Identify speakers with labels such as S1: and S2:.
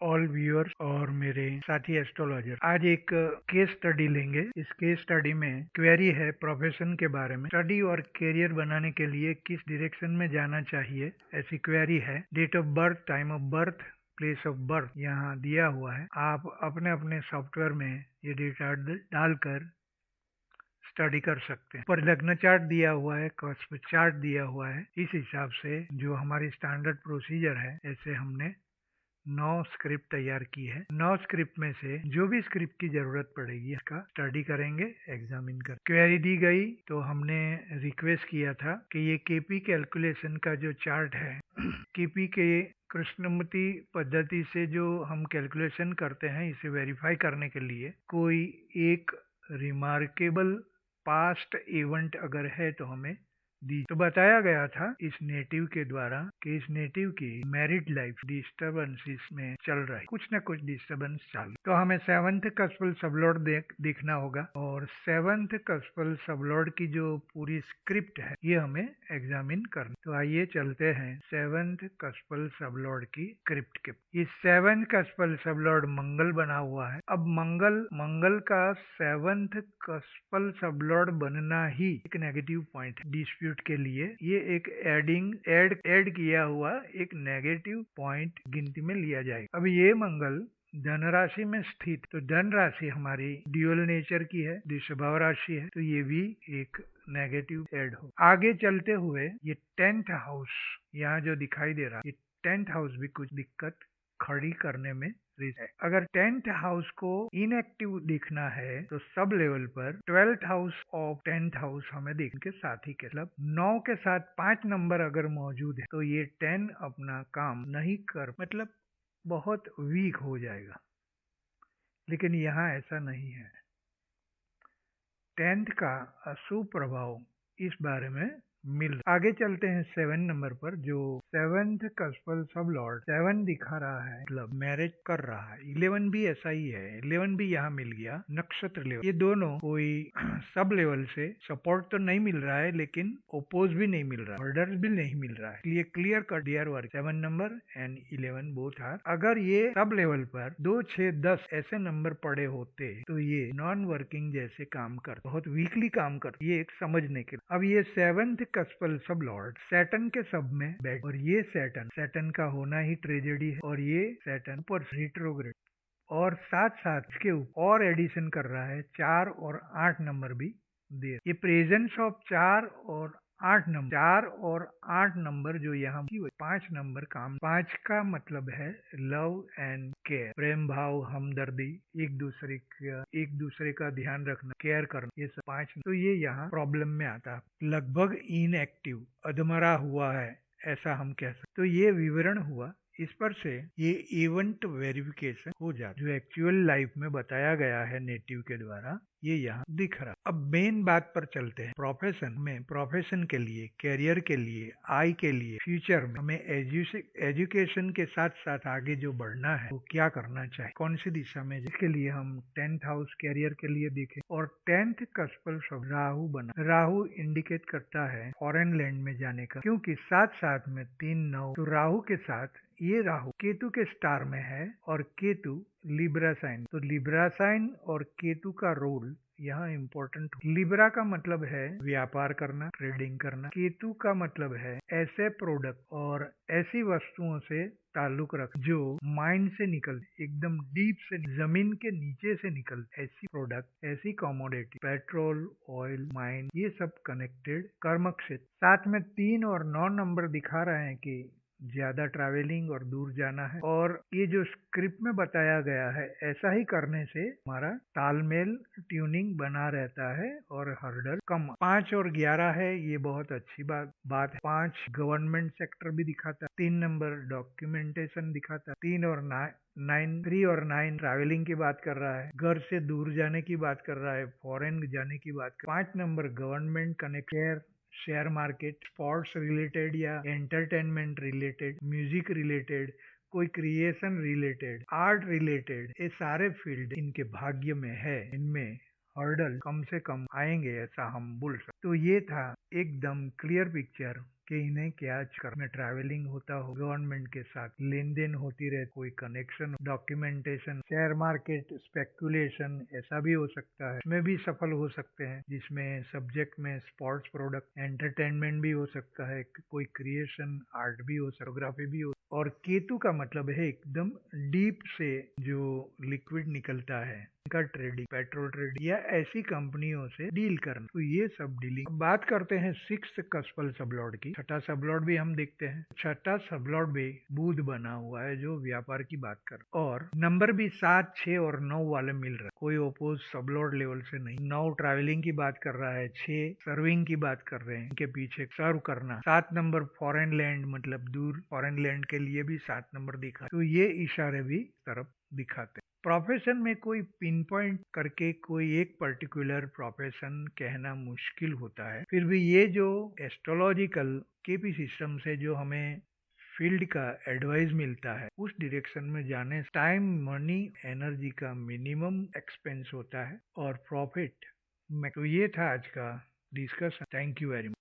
S1: All viewers और मेरे साथी एस्ट्रोलॉजर। आज एक केस स्टडी लेंगे। इस केस स्टडी में क्वेरी है प्रोफेशन के बारे में। स्टडी और करियर बनाने के लिए किस डायरेक्शन में जाना चाहिए, ऐसी क्वेरी है। Date of birth, time of birth, place of birth यहाँ दिया हुआ है। आप अपने अपने सॉफ्टवेयर में ये डेटा डालकर स्टडी कर सकते हैं। पर लग्न चार्ट दिया हुआ है, कॉस्प चार्ट दिया हुआ है। इस हिसाब से जो हमारी स्टैंडर्ड प्रोसीजर है, ऐसे हमने 9 स्क्रिप्ट तैयार की है। 9 स्क्रिप्ट में से जो भी स्क्रिप्ट की जरूरत पड़ेगी इसका स्टडी करेंगे, एग्जामिन कर। क्वेरी दी गई तो हमने रिक्वेस्ट किया था कि ये केपी कैलकुलेशन का जो चार्ट है, केपी के कृष्णमूर्ति पद्धति से जो हम कैलकुलेशन करते हैं, इसे वेरीफाई करने के लिए कोई एक रिमार्केबल पास्ट इवेंट अगर है तो हमें दी। तो बताया गया था इस नेटिव के द्वारा कि इस नेटिव की मैरिड लाइफ डिस्टर्बेंसेस में चल रहा है, कुछ ना कुछ डिस्टर्बेंस चल। तो हमें 7th कस्पल सबलॉर्ड देखना होगा, और 7th कस्पल सबलॉर्ड की जो पूरी स्क्रिप्ट है ये हमें एग्जामिन करना। तो आइए चलते हैं 7th कस्पल सबलॉर्ड की स्क्रिप्ट के। ये 7th कस्पल सबलॉर्ड मंगल बना हुआ है। अब मंगल का 7th कस्पल सबलॉर्ड बनना ही एक नेगेटिव पॉइंट है डिस्प्यूट के लिए। ये एक ऐड किया हुआ एक नेगेटिव पॉइंट गिनती में लिया जाएगा। अब ये मंगल धन राशि में स्थित, तो धन राशि हमारी ड्यूअल नेचर की है, स्वभाव राशि है, तो ये भी एक नेगेटिव ऐड हो। आगे चलते हुए ये 10th हाउस यहाँ जो दिखाई दे रहा है, ये 10th हाउस भी कुछ दिक्कत खड़ी करने में है। अगर 10th हाउस को इनएक्टिव दिखना है तो सब लेवल पर 12th house of 10th house हमें देख के साथ ही, मतलब 9 के साथ 5 नंबर अगर मौजूद है तो ये 10 अपना काम नहीं कर, मतलब बहुत वीक हो जाएगा। लेकिन यहाँ ऐसा नहीं है। 10th का अशुभ प्रभाव इस बारे में आगे चलते हैं 7 नंबर पर, जो 7th कस्पल सब लॉर्ड 7 दिखा रहा है, मतलब मैरिज कर रहा है। 11 भी ऐसा ही है, 11 भी यहाँ मिल गया नक्षत्र लेवल। ये दोनों कोई सब लेवल से सपोर्ट तो नहीं मिल रहा है, लेकिन ओपोज भी नहीं मिल रहा है, ऑर्डर भी नहीं मिल रहा है। ये clear cut dear work 7 number and 11 both are. अगर ये सब लेवल पर 2, 6, 10 ऐसे नंबर पड़े होते तो ये नॉन वर्किंग जैसे काम कर, बहुत वीकली काम कर, ये एक समझने के। अब ये 7th कस्पल सब लॉर्ड सैटर्न के सब में बैठ, और ये सैटर्न का होना ही ट्रेजेडी है, और ये सैटर्न पर रिट्रोग्रेड, और साथ साथ इसके ऊपर और एडिशन कर रहा है 4 और 8 नंबर भी दे। ये प्रेजेंस ऑफ 4 और 8 नंबर जो यहाँ 5 नंबर काम, 5 का मतलब है लव एंड केयर, प्रेम भाव, हमदर्दी, एक दूसरे का ध्यान रखना, केयर करना, ये सब 5। तो ये यहाँ प्रॉब्लम में आता है। लगभग इनएक्टिव, अधमरा हुआ है, ऐसा हम कह सकते। तो ये विवरण हुआ। इस पर से ये इवेंट वेरिफिकेशन हो जाता, जो एक्चुअल लाइफ में बताया गया है नेटिव के द्वारा, ये यहाँ दिख रहा। अब मेन बात पर चलते हैं। प्रोफेशन के लिए, करियर के लिए, आय के लिए, फ्यूचर में हमें एजुकेशन के साथ साथ आगे जो बढ़ना है वो क्या करना चाहिए, कौन सी दिशा में। जिसके लिए हम 10th हाउस करियर के लिए देखें, और 10th कस्पल राहु बना। राहु इंडिकेट करता है फॉरेन लैंड में जाने का, क्योंकि साथ में 3-9, तो राहु के साथ ये राहु केतु के स्टार में है, और केतु लिब्रा साइन, तो लिब्रा साइन और केतु का रोल यहाँ इम्पोर्टेंट। लिब्रा का मतलब है व्यापार करना, ट्रेडिंग करना। केतु का मतलब है ऐसे प्रोडक्ट और ऐसी वस्तुओं से ताल्लुक रख जो माइंड से निकल, एकदम डीप से, जमीन के नीचे से निकल, ऐसी प्रोडक्ट, ऐसी कॉमोडिटी, पेट्रोल, ऑयल, माइन, ये सब कनेक्टेड कर्म क्षेत्र। साथ में 3 और 9 नंबर दिखा रहे हैं कि ज्यादा ट्रैवलिंग और दूर जाना है, और ये जो स्क्रिप्ट में बताया गया है ऐसा ही करने से हमारा तालमेल, ट्यूनिंग बना रहता है और हर्डल कम। 5 और 11 है, ये बहुत अच्छी बात है। 5 गवर्नमेंट सेक्टर भी दिखाता, 3 नंबर डॉक्यूमेंटेशन दिखाता, 3 और 9 ट्रैवलिंग की बात कर रहा है, घर से दूर जाने की बात कर रहा है, फॉरेन जाने की बात कर। 5 number government connect, share market, sports related या एंटरटेनमेंट रिलेटेड, म्यूजिक रिलेटेड, कोई क्रिएशन रिलेटेड, आर्ट रिलेटेड, ये सारे फील्ड इनके भाग्य में है। इनमें हर्डल कम से कम आएंगे, ऐसा हम बोल सकते। तो ये था एकदम क्लियर पिक्चर कि इन्हें क्या करना, ट्रैवलिंग होता हो, गवर्नमेंट के साथ लेन देन होती रहे, कोई connection, documentation, share market speculation, ऐसा भी हो सकता है, इसमें भी सफल हो सकते हैं, जिसमें सब्जेक्ट में स्पोर्ट्स प्रोडक्ट, एंटरटेनमेंट भी हो सकता है, कोई क्रिएशन, आर्ट भी हो, फोटोग्राफी भी हो। और केतु का मतलब है एकदम डीप से जो लिक्विड निकलता है का ट्रेडिंग, पेट्रोल ट्रेडिंग या ऐसी कंपनियों से डील करना, तो ये सब डीलिंग। बात करते हैं सिक्स्थ कस्पल सबलॉर्ड की। छठा सबलॉर्ड भी हम देखते हैं। छठा सबलॉर्ड भी बुध बना हुआ है जो व्यापार की बात कर, और नंबर भी 7, 6 और 9 वाले मिल रहे, कोई ओपोज सबलॉर्ड लेवल से नहीं। 9 ट्रैवलिंग की बात कर रहा है, 6 सर्विंग की बात कर रहे हैं, इनके पीछे सर्व करना। 7 नंबर फॉरेन लैंड, मतलब दूर फॉरेन लैंड के लिए भी 7 नंबर दिखा, तो ये इशारे भी तरफ दिखाते। प्रोफेशन में कोई पिन पॉइंट करके कोई एक पर्टिकुलर प्रोफेशन कहना मुश्किल होता है, फिर भी ये जो एस्ट्रोलॉजिकल केपी सिस्टम से जो हमें फील्ड का एडवाइस मिलता है, उस डायरेक्शन में जाने टाइम, मनी, एनर्जी का मिनिमम एक्सपेंस होता है और प्रॉफिट। तो ये था आज का discussion. Thank you very much.